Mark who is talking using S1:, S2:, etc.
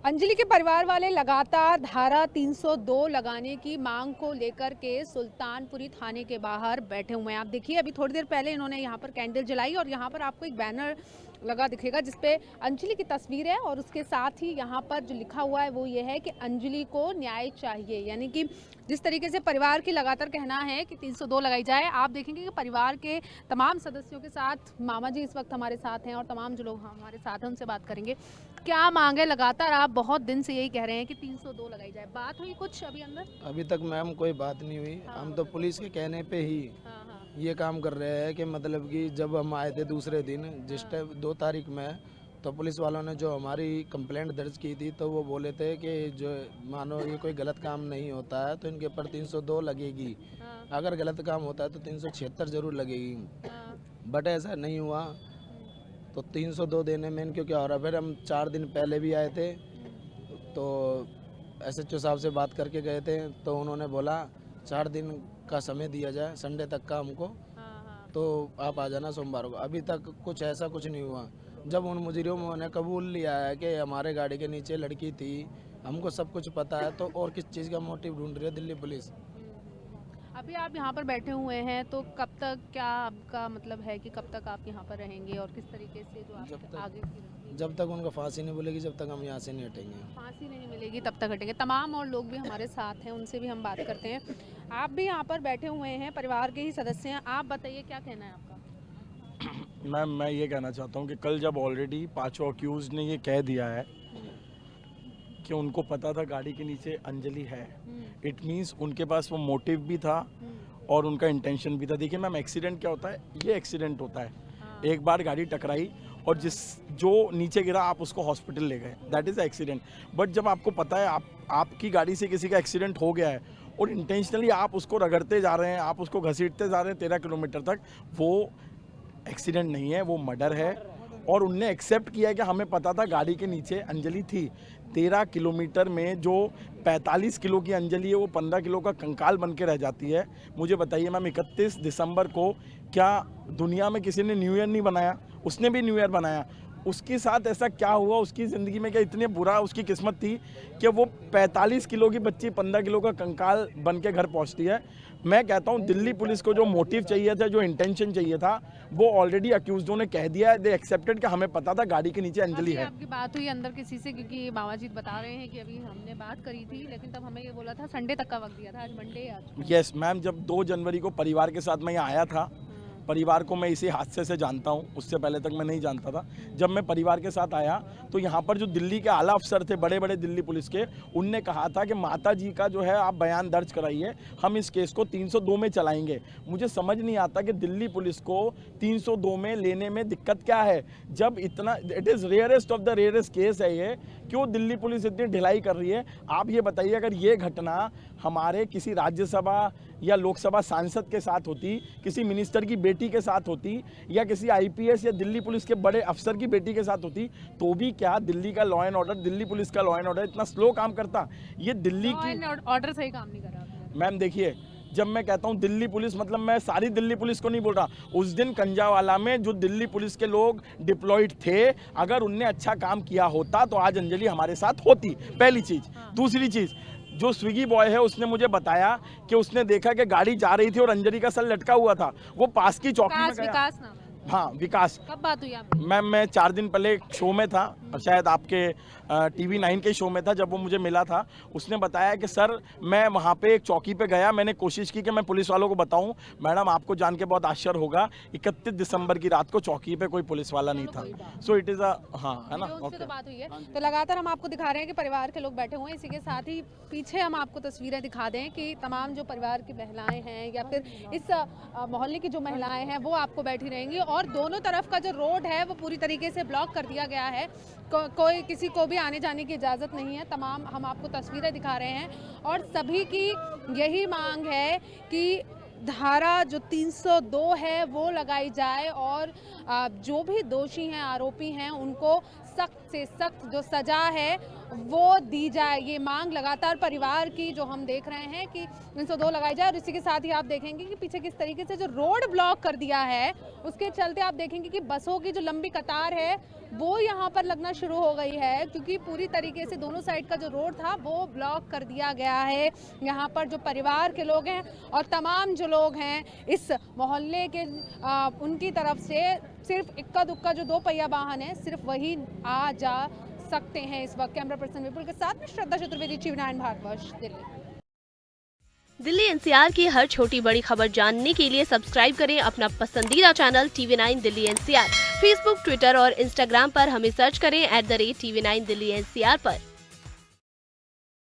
S1: अंजलि के परिवार वाले लगातार धारा 302 लगाने की मांग को लेकर के सुल्तानपुरी थाने के बाहर बैठे हुए हैं। आप देखिए, अभी थोड़ी देर पहले इन्होंने यहाँ पर कैंडल जलाई और यहाँ पर आपको एक बैनर लगा दिखेगा जिसपे अंजलि की तस्वीर है और उसके साथ ही यहाँ पर जो लिखा हुआ है वो ये है कि अंजलि को न्याय चाहिए। यानी कि जिस तरीके से परिवार की लगातार कहना है कि 302 लगाई जाए, आप देखेंगे कि परिवार के तमाम सदस्यों के साथ मामा जी इस वक्त हमारे साथ हैं और तमाम जो लोग हमारे साथ हैं उनसे बात करेंगे। क्या मांग है? लगातार आप बहुत दिन से यही कह रहे हैं कि 302 लगाई जाए। बात हुई कुछ अभी अंदर?
S2: अभी तक मैम कोई बात नहीं हुई। हम तो पुलिस के कहने पे ही ये काम कर रहे हैं कि मतलब कि जब हम आए थे दूसरे दिन जिस टाइम 2 तारीख में, तो पुलिस वालों ने जो हमारी कंप्लेंट दर्ज की थी तो वो बोले थे कि जो मानो ये कोई गलत काम नहीं होता है तो इनके ऊपर 302 लगेगी। अगर गलत काम होता है तो 376 जरूर लगेगी, बट ऐसा नहीं हुआ। तो 302 देने में इनके क्या हो रहा है। फिर हम 4 दिन पहले भी आए थे तो SHO साहब से बात करके गए थे तो उन्होंने बोला 4 दिन का समय दिया जाए, संडे तक का हमको, तो आप आ जाना सोमवार को। अभी तक कुछ ऐसा कुछ नहीं हुआ। जब उन मुजरिमों ने कबूल लिया है कि हमारे गाड़ी के नीचे लड़की थी, हमको सब कुछ पता है, तो और किस चीज़ का मोटिव ढूंढ रही है दिल्ली पुलिस।
S1: अभी आप यहाँ पर बैठे हुए हैं तो कब तक, क्या आपका मतलब है कि कब तक आप यहाँ पर रहेंगे और किस तरीके से जो आप आगे की
S2: जब तक उनका फांसी नहीं बोलेगी जब तक हम यहाँ से नहीं हटेंगे।
S1: फांसी नहीं मिलेगी तब तक हटेंगे। तमाम और लोग भी हमारे साथ हैं, उनसे भी हम बात करते हैं। आप भी यहाँ पर बैठे हुए हैं, परिवार के ही सदस्य हैं। आप बताइए क्या कहना है आपका?
S3: मैम मैं ये कहना चाहता हूँ कि कल जब ऑलरेडी पांचों अक्यूज ने ये कह दिया है कि उनको पता था गाड़ी के नीचे अंजलि है, इट मीन्स उनके पास वो मोटिव भी था और उनका इंटेंशन भी था। देखिए मैम, एक्सीडेंट क्या होता है, ये एक्सीडेंट होता है। एक बार गाड़ी टकराई और जो नीचे गिरा आप उसको हॉस्पिटल ले गए, दैट इज़ एक्सीडेंट। बट जब आपको पता है आपकी गाड़ी से किसी का एक्सीडेंट हो गया है और इंटेंशनली आप उसको रगड़ते जा रहे हैं, आप उसको घसीटते जा रहे हैं 13 किलोमीटर तक, वो एक्सीडेंट नहीं है, वो मर्डर है। और उनने एक्सेप्ट किया है कि हमें पता था गाड़ी के नीचे अंजलि थी। 13 किलोमीटर में जो 45 किलो की अंजलि है वो 15 किलो का कंकाल बन के रह जाती है। मुझे बताइए मैम, 31 दिसंबर को क्या दुनिया में किसी ने न्यू ईयर नहीं बनाया? उसने भी न्यू ईयर बनाया। उसके साथ ऐसा क्या हुआ, उसकी ज़िंदगी में क्या इतनी बुरा उसकी किस्मत थी कि वो 45 किलो की बच्ची 15 किलो का कंकाल बन के घर पहुंचती है? मैं कहता हूं दिल्ली पुलिस को जो मोटिव चाहिए था, जो इंटेंशन चाहिए था, वो ऑलरेडी अक्यूज्डों ने कह दिया है। दे एक्सेप्टेड कि हमें पता था गाड़ी के नीचे अंजलि है।
S1: आपकी बात हुई अंदर किसी से? क्योंकि बाबाजी बता रहे हैं कि अभी हमने बात करी थी लेकिन तब हमें ये बोला था संडे तक का वक्त दिया था, आज मंडे है। आज
S3: यस मैम, जब 2 जनवरी को परिवार के साथ मैं यहाँ आया था, परिवार को मैं इसी हादसे से जानता हूँ, उससे पहले तक मैं नहीं जानता था। जब मैं परिवार के साथ आया तो यहाँ पर जो दिल्ली के आला अफसर थे, बड़े बड़े दिल्ली पुलिस के, उनने कहा था कि माता जी का जो है आप बयान दर्ज कराइए, हम इस केस को 302 में चलाएंगे। मुझे समझ नहीं आता कि दिल्ली पुलिस को 302 में लेने में दिक्कत क्या है, जब इतना it is rarest of the rarest case है ये। क्यों दिल्ली पुलिस इतनी ढिलाई कर रही है? आप ये बताइए, अगर ये घटना हमारे किसी राज्यसभा या लोकसभा सांसद के साथ होती, किसी मिनिस्टर की बेटी के साथ होती, या किसी IPS या दिल्ली पुलिस के बड़े अफसर की बेटी के साथ होती, तो भी क्या दिल्ली का law and order, Delhi police का लॉ एंड ऑर्डर इतना स्लो काम करता? ये दिल्ली की
S1: ऑर्डर सही काम नहीं कर रहा।
S3: मैम देखिए, जब मैं कहता हूँ दिल्ली पुलिस, मतलब मैं सारी दिल्ली पुलिस को नहीं बोल रहा। उस दिन कंजावाला में जो दिल्ली पुलिस के लोग डिप्लॉयड थे, अगर उनने अच्छा काम किया होता तो आज अंजलि हमारे साथ होती, पहली चीज़। दूसरी चीज़, जो स्विगी बॉय है उसने मुझे बताया कि उसने देखा कि गाड़ी जा रही थी और अंजलि का सर लटका हुआ था। वो पास की चौकी में गया।
S1: विकास नाम है।
S3: हाँ विकास।
S1: कब बात हुई आपकी?
S3: मैम मैं 4 दिन पहले एक शो में था, शायद आपके TV 9 के शो में था। जब वो मुझे मिला था, उसने बताया कि सर मैं वहाँ पे एक चौकी पे गया, मैंने कोशिश की कि मैं पुलिस वालों को बताऊं, मैडम आपको जान के बहुत आश्चर्य होगा, 31 दिसंबर की रात को चौकी पे कोई पुलिस वाला नहीं था। सो इट इज़ हाँ, है ना?
S1: ओके, तो बात हुई है। तो लगातार हम आपको दिखा रहे हैं कि परिवार के लोग बैठे हुए हैं। इसी के साथ ही पीछे हम आपको तस्वीरें दिखा दें कि तमाम जो परिवार की महिलाएं हैं या फिर इस मोहल्ले की जो महिलाएं हैं वो आपको बैठी रहेंगी और दोनों तरफ का जो रोड है वो पूरी तरीके से ब्लॉक कर दिया गया है। कोई किसी को भी आने जाने की इजाज़त नहीं है। तमाम हम आपको तस्वीरें दिखा रहे हैं और सभी की यही मांग है कि धारा जो 302 है वो लगाई जाए और जो भी दोषी हैं, आरोपी हैं, उनको सख्त से सख्त जो सजा है वो दी जाए। ये मांग लगातार परिवार की जो हम देख रहे हैं कि 302 लगाई जाए। और इसी के साथ ही आप देखेंगे कि पीछे किस तरीके से जो रोड ब्लॉक कर दिया है, उसके चलते आप देखेंगे कि बसों की जो लंबी कतार है वो यहाँ पर लगना शुरू हो गई है, क्योंकि पूरी तरीके से दोनों साइड का जो रोड था वो ब्लॉक कर दिया गया है। यहाँ पर जो परिवार के लोग हैं और तमाम जो लोग हैं इस मोहल्ले के उनकी तरफ से सिर्फ इक्का दुक्का जो 2 पहिया वाहन है सिर्फ वही आ जा सकते हैं। इस वक्त कैमरा पर्सन विपुल के साथ में श्रद्धा चतुर्वेदी, TV9 भारतवर्ष, दिल्ली।
S4: दिल्ली NCR की हर छोटी बड़ी खबर जानने के लिए सब्सक्राइब करें अपना पसंदीदा channel TV9 Delhi NCR। Facebook, Twitter और इंस्टाग्राम पर हमें सर्च करें @TV9 दिल्ली NCR पर।